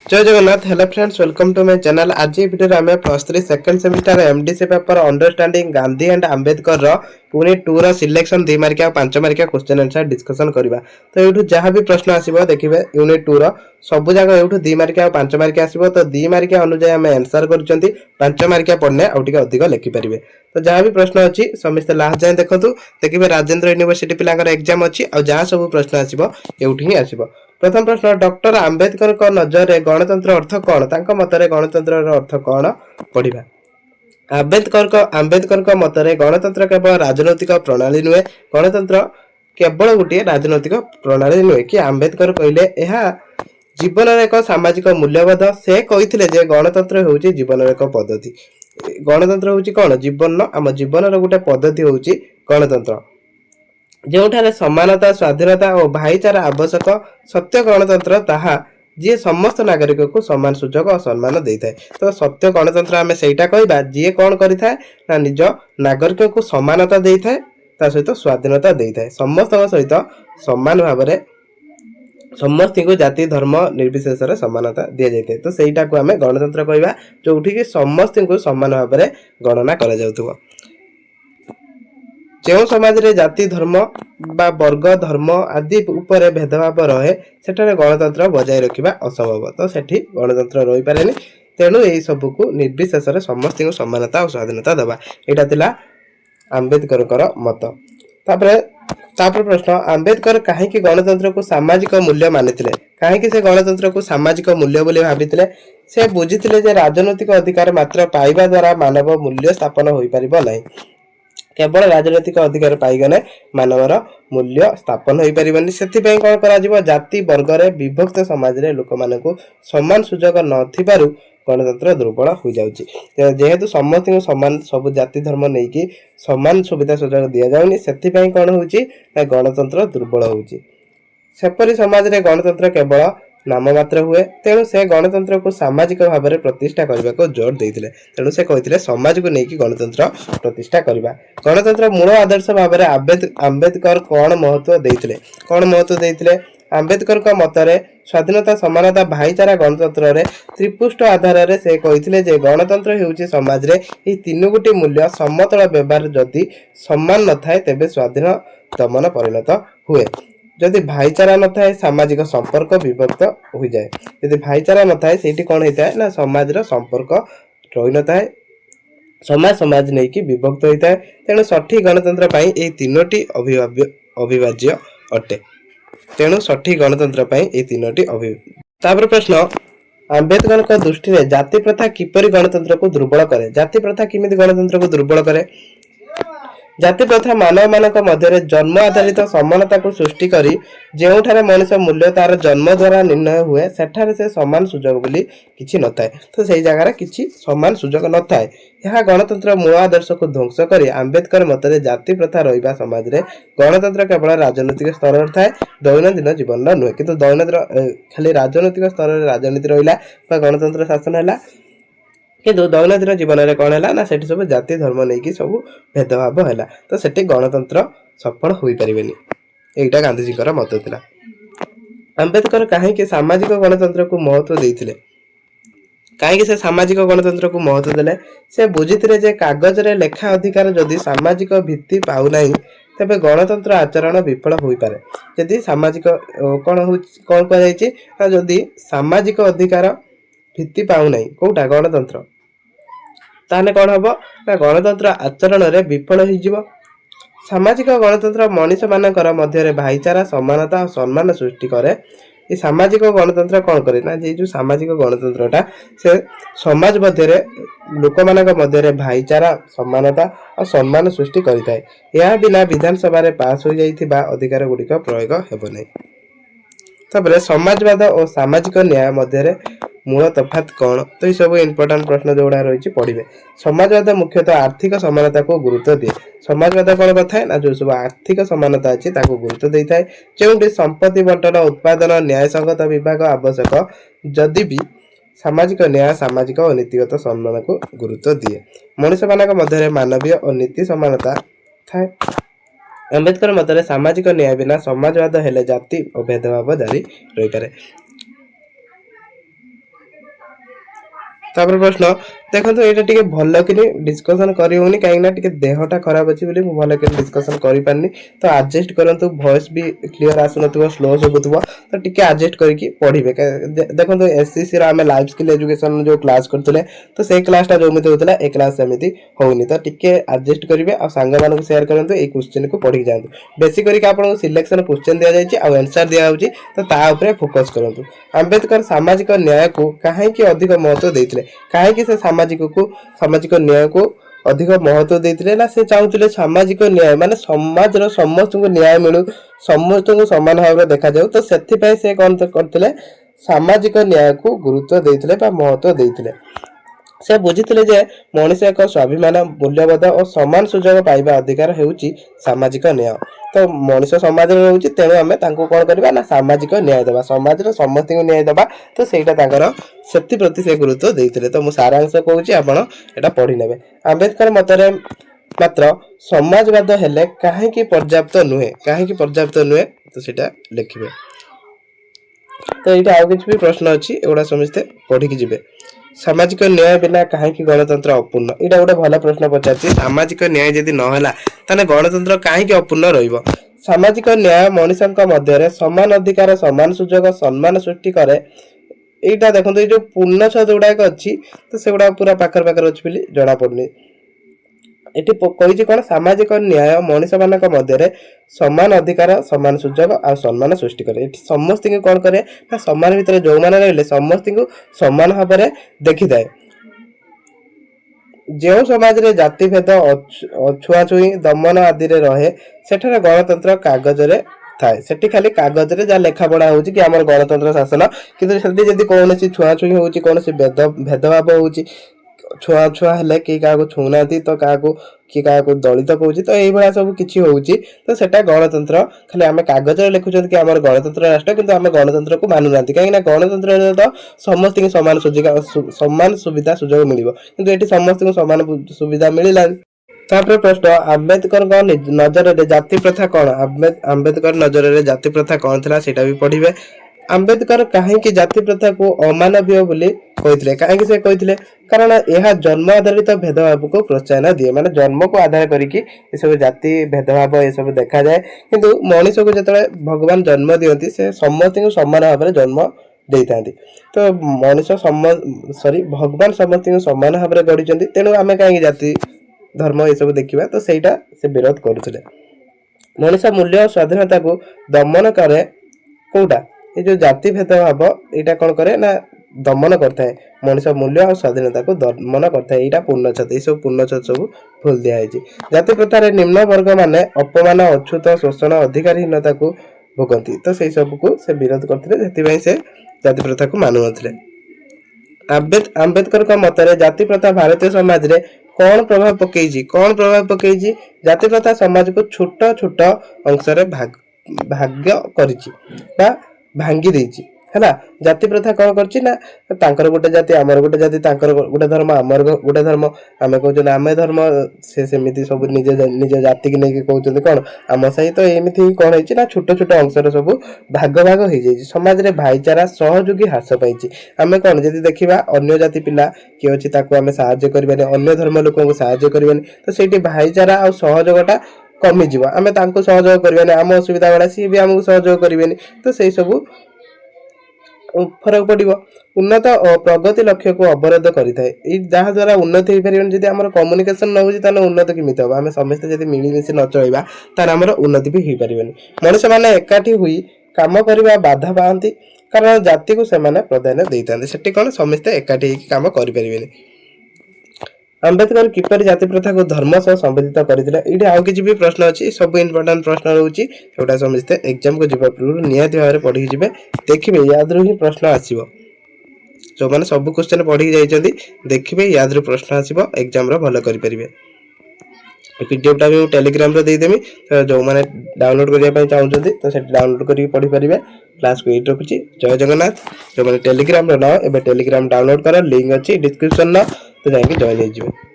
जय Jagannath. Hello friends, welcome to my channel. आज ये वीडियो आम +3 second semester MDC paper understanding Gandhi and Ambedkar unit 2 रो सिलेक्शन 2 मार्किया 5 मार्किया क्वेश्चन आंसर डिस्कशन करबा। तो एठू जहां भी प्रश्न आसीबो देखिबे यूनिट 2 रो सब जगह एठू 2 मार्किया 5 मार्किया आसीबो। तो 2 मार्किया अनुसार हम आंसर करचंती, 5 मार्किया पढ़ने आ टिके अधिक लिखि परिबे। तो जहां भी प्रश्न अछि समस्त लास्ट जाय देखंतु। देखिबे राजेंद्र यूनिवर्सिटी पिलांकर एग्जाम अछि आ जहां सब प्रश्न आसीबो एठू ही आसीबो। प्रथम प्रश्न, डॉक्टर आंबेडकर को नजर रे गणतंत्र अर्थ कौन? तांको मतरे गणतंत्र रो अर्थ कौन पढ़िबा। आंबेडकर को मतरे गणतंत्र केवल राजनैतिक प्रणाली नुहे। गणतंत्र केवल गोटे राजनैतिक प्रणाली नुहे कि आंबेडकर कहले यह जीवन एक सामाजिक मूल्यबोध। से कहिथिले जे गणतंत्र होउची जीवन एक पद्धति। गणतंत्र होउची कोन? जीवन आम जीवन रो गोटे पद्धति होउची गणतंत्र, जोठारे समानता, स्वाधीनता और भाईचारा आवश्यक। सत्य गणतंत्र ताहा जी समस्त नागरिक को समान सुजोग और सम्मान देता है। तो सत्य गणतंत्र आम सेटा कहबा जी कौन करि थाए ना निज नागरिक को समानता देता है, ता सहित स्वाधीनता देता है। समस्त सहित समान भाव में समस्त को जाति धर्म निर्विशेष रे समानता दिया जाता है। तो सेटा को आम गणतंत्र कहबा जोठी कि समस्त को समान भाव में गणना करा जाउथबो। जो समाज रे जाति धर्म बा वर्ग धर्म आदि ऊपर भेदभाव रहे सेठारे गणतंत्र बजाय रखिबा असंभव। तो सेठी गणतंत्र रही पारेनी। तेणु एई सब को निर्विशेष रे समस्त को समानता और स्वाधीनता दबा। एटा थिला आंबेडकर कर मत। तापर प्रश्न, आंबेडकर काहे कि गणतंत्र को सामाजिक मूल्य मानिथिले? काहे कि से गणतंत्र को सामाजिक मूल्य बोली भाबिथिले? से बुझिथिले जे राजनैतिक अधिकार मात्र पाइबा द्वारा मानव मूल्य स्थापन होई परिबो नाही। केवल राजनैतिक अधिकार पाइगले मानवर मूल्य स्थापन हो पारिबनी। सेथिपई कोन करा जिवो? जाति वर्ग रे विभक्त समाज रे लोक मानकु समान सुजोग नथिबारु गणतंत्र दुर्बल हो जाउची। जेहेतु समस्त को समान सब जाति धर्म नै कि समान सुविधा सुजोग दिया जाउनी, सेथिपई कोन होउची ना गणतंत्र दुर्बल होउची। सेपरि समाज रे गणतंत्र केवल नाम मात्र हुए। तेणु से गणतंत्र को सामाजिक भाव में प्रतिष्ठा करने को जोर देते। तेणु से कहते समाज को लेकिन गणतंत्र प्रतिष्ठा करवा। गणतंत्र मूल आदर्श भाव में आंबेडकर कौन महत्व देते? कौन महत्व देते? आंबेडकर का मतरे स्वाधीनता समानता भाईचारा गणतंत्र रे त्रिपुष्ट आधार रे से कहते जे गणतंत्र हेउची समाज रे ई तीन गोटी मूल्य समतल व्यवहार जदि सम्मान न थाए तेबे स्वाधीन दमन परिणत हुए। जदि भाईचारा न थाए सामाजिक संपर्क विभक्त हो जाए। यदि भाईचारा न थाए सेठी कोन होइता है ना समाज रो संपर्क रहि न थाए, समाज समाज नै कि विभक्त होइता है। तेणु सठिक गणतंत्र पई ए तीनोटी अविभाज्य अटे। तेणु सठिक गणतंत्र पई ए तीनोटी तापर प्रश्न, आंबेडकर का दृष्टि रे जाति प्रथा किपरि गणतंत्र को दुर्बल करे? जाति प्रथा किमिति गणतंत्र को दुर्बल करे? जाति प्रथा मानव मानक मध्य जन्म आधारित समानता को सृष्टि करी जेउठारे मनुष्य मूल्य तार जन्म द्वारा निर्णय हुए सेठारे से समान सुजोग बोली किछि नथाय। तो सेही जगह किछि समान सुजोग नथाय। यह गणतंत्र मूल आदर्श को ध्वंस करी आंबेडकर मतरे जाति प्रथा रहिबा समाज रे गणतंत्र केवल राजनीतिक स्तर रे थाए, दैनंदिन जीवन नुहे। किंतु दैनंदिन खाली राजनीतिक स्तर रे राजनीति रहिला बा गणतंत्र शासन हैला, किंतु दैनंदिन जीवन में कौन है ना सेठी सब जाति धर्म नहीं कि सब भेदभाव है। तो सेठी गणतंत्र सफल हो पारिबेनी। एटा गांधीजी कर मत थिला। आंबेडकर काहे सामाजिक गणतंत्र को महत्व देथिले? काहे से सामाजिक गणतंत्र को महत्व देले? से बुझिथिले जे कागज रे लेखा अधिकार जदि सामाजिक भित्ति पाउ नाही तबे गणतंत्र आचरण विफल होई पारे। यदि सामाजिक कोन कह जायछि ना जदि सामाजिक अधिकार भित्ति पाउ नाही कोटा गणतंत्र, ताने कौन हम ना गणतंत्र आचरण रे विफल हो। सामाजिक गणतंत्र मनीष मानकर मध्य भाईचारा समानता और सम्मान सृष्टि करे। ये सामाजिक गणतंत्र कौन करे ना जो सामाजिक गणतंत्रटा से समाज मध्य लोक मानक मध्य भाईचारा समानता और सम्मान सृष्टि करिଥାଏ। या बिना विधानसभा रे पास हो जाइथिबा अधिकार गुड़िक प्रयोग हेबो नै। तबरे समाजवाद और सामाजिक न्याय मध्य मूल तफात कौन? तो ये सब इंपोर्टेंट प्रश्न जोड़ा रही पढ़े। समाजवाद मुख्यतः आर्थिक समानता को गुरुत्व दिए। समाजवाद कौन कथा है ना जो सब आर्थिक समानता अच्छी गुरुत्व दे थाए। जो संपत्ति बंटन उत्पादन न्याय संगत विभाग आवश्यक, जदि भी सामाजिक न्याय सामाजिक और नीतिगत सम्मान को गुरुत्व दिए। मनुष्य मानक मध्य मानवीय और नीति समानता थाए। आंबेडकर मतरे सामाजिक न्याय बिना समाजवाद हेले जाति और भेदभाव जारी रही पारे। तापर प्रश्न देखो ये टे भल कि डिस्कसन करी कहीं देहटा खराब अच्छी बोली भल कि डिस्कसन करी पारनी तो एडजस्ट करंतु वॉइस भी क्लियर आसुन स्लो शुभुव तो टी एडजस्ट करके पढ़े देखो एससीसी आम लाइफ स्किल एजुकेशन जो क्लास करते तो से क्लासटा जमी होता है ए क्लास सेमती होनी तो टी एडजस्ट करेंगे आ सांग मान सेयार करूँ ये क्वेश्चन को पढ़ी जातु बेसी करके आपको सिलेक्शन क्वेश्चन दि जाए आंसर दिखाई तो ताऊपर फोकस करूँ आंबेडकर सामाजिक न्याय को कहीं अधिक महत्व देते कहीं से सामाजिक न्याय को अधिक महत्व देते ना से चाहूले सामाजिक न्याय माने समाज समस्त को न्याय मिलू समस्त को समान भाव में देखा जाऊ तो से कौन करते सामाजिक न्याय को गुरुत्व देते महत्व देते से बुझीते जे मनीष एक स्वाभिमान मूल्यबोध और सामान सुजोग पाइबा अधिकार होउची सामाजिक न्याय तो मनीष समाज में रोचे तेणु आम कौन करवा ना सामाजिक न्याय देवा समाज समस्त को न्याय देवा तो सहीटा प्रति से गुरुत्व देते तो मुझे सारांश कहूँ आपड़ एटा पढ़ी ने आंबेडकर मतरे मात्र समाजवाद हेले कहीं पर्याप्त नुहे तो सीटा लिखे तो यहाँ आउ कि प्रश्न अच्छी एगुड़ा समस्ते पढ़ी जी सामाजिक न्याय बिना कहीं गणतंत्र अपूर्ण यहाँ गोटे भल प्रश्न पचार सामाजिक न्याय जदि नहला ताने गणतंत्र कहीं अपूर्ण रहिबो सामाजिक न्याय मनुष्यों मध्य समान अधिकार समान सुजोग सम्मान सृष्टि करे यहाँ देखो ये जो पूर्णछद गुड़ाक अच्छी तो से गुड़ा पूरा पाखर पाखर अच्छी बोली जना पड़नी एटी कही कौन सामाजिक न्याय मनीष मान मध्य समान अधिकार समान सुजोग आ सम्मान सृष्टि करे समस्त कौन करे ना सम्मान भितर जो मैंने रही समस्त को समान भाव में देखी थाए जो समाज रे जाति भेद छुआछुई दमन आदि रे रहे सेठारे गणतंत्र कागज रे थाए सेठी खाली कागज रे जा लेखा पढ़ा होउची कि हमर गणतंत्र शासन किंतु सेठी जदी कोनोसी छुआछुई होउची कोनोसी भेदभाव होउची छुआ छुआ हेले कि क्या छुना तो क्या कि क्या दलित कौच तो ये सब किसी होउची तो सेटा गणतंत्र खाली आम कागज लिखुं कि आम गणतंत्र राष्ट्र किंतु आम गणतंत्र को मानु ना कहीं गणतंत्र तो समस्त समान सुविधा सुजोग मिल किंतु ये समस्त को समान सुविधा मिलला तापर प्रश्न आंबेडकर नजर में जाति प्रथा कौन आंबेडकर नजर में जाति प्रथा कौन था सेटा भी पढ़े आंबेडकर कहीं जाति प्रथा को अमानवीय बोली कहते कहीं से कहते कारण यह जन्म आधारित भेदभाव को प्रोत्साहन दिए माने जन्म को आधार करके ये सब जाति भेदभाव ये सब देखा जाए किंतु मनीष को जो भगवान जन्म दियंती से समस्त को समान भाव में जन्म देता तो मनीष भगवान समस्त को समान भाव में गढ़ी तेणु आम कहीं जाति धर्म ये सब देखा तो सहीटा से विरोध करुले मनीष मूल्य और स्वाधीनता को दमन करे कौटा ये जो जाति भेदभाव यहाँ कौन करे ना दमन करता है मनीष मूल्य और स्वाधीनता को दमन करता है यहाँ पूर्णछद ये सब पूर्णछद सब भूल दिखाई जाति प्रथार निम्न वर्ग माने अपमान अछूत शोषण अधिकारहीनता को भोगती तो से सब को से विरोध करते से जाति प्रथा को मानु नथिले आंबेडकर मतरे जाति प्रथा भारतीय समाज रे कौन प्रभाव पकई जाति प्रथा समाज को छोट छोट अंश भाग्य करिछि भांगी देछि है जाति प्रथा कौन करछि ना तांकर गोटे जाति आमर गोटे जाति तांकर गोटे धर्म आमर गोटे धर्म आमे कहउछन आमे धर्म से सेमिति सब निज निज जाति के नेकी कहउछन कोन आम सही तो एमिति कोन होइछि ना छोट छोट अंशर सब भाग भाग हो जाइछि समाज रे भाईचारा सहयोगी ह्रास पाइछि आमे कोन जदि देखिबा अन्य जाति पिला के अछि ताको आमे सहायता करबानी अन्य धर्म लोक को सहायता करबानी तो सेठी भाईचारा और सहयोगटा कमी जीव आमे तांको सहयोग करबानी आम असुविधा वाला सी भी हमको सहयोग करबानी तो सेही सब फरक पड़ो उन्नत और प्रगति लक्ष्य को अवरोध करें जहाँ द्वारा उन्नति हो पार जब आम कम्युनिकेशन न हो उन्नति केमी हम आम समस्त जब मिलमिशि न चलवा तार आम उन्नति भी हो पारे मनुष्य मैंने एकाठी हुई काम करने बाधा पाती कारण जाति को सेमाने प्राधान्य देता से कौन समस्ते एकाठी काम करें आंबेडकर किपर जाति प्रथा को धर्म सह संबोधित करथिले इडी आउ किछि भी प्रश्न अछि सब इंपोर्टेंट प्रश्न रहउछि एटा समस्ते एग्जाम को जिबा पूर्व नियत भाबरे पढि जिबे देखिबे याद रही प्रश्न आसीबो जो माने सब क्वेश्चन पढि जाइछन्ती देखिबे याद रे प्रश्न आसीबो एग्जाम रो भलो करि परिबे पीडीएफ टा भी टेलीग्राम रे दे देमी तो जो माने डाउनलोड करिया पय चाहउछन्ती तो से डाउनलोड करि पढि परिबे क्लास को एट रखुछि जय जगन्नाथ जो माने टेलीग्राम रो न एबे टेलीग्राम डाउनलोड कर लिंक अछि डिस्क्रिप्शन न तो जाके जॉइन हो जिवे।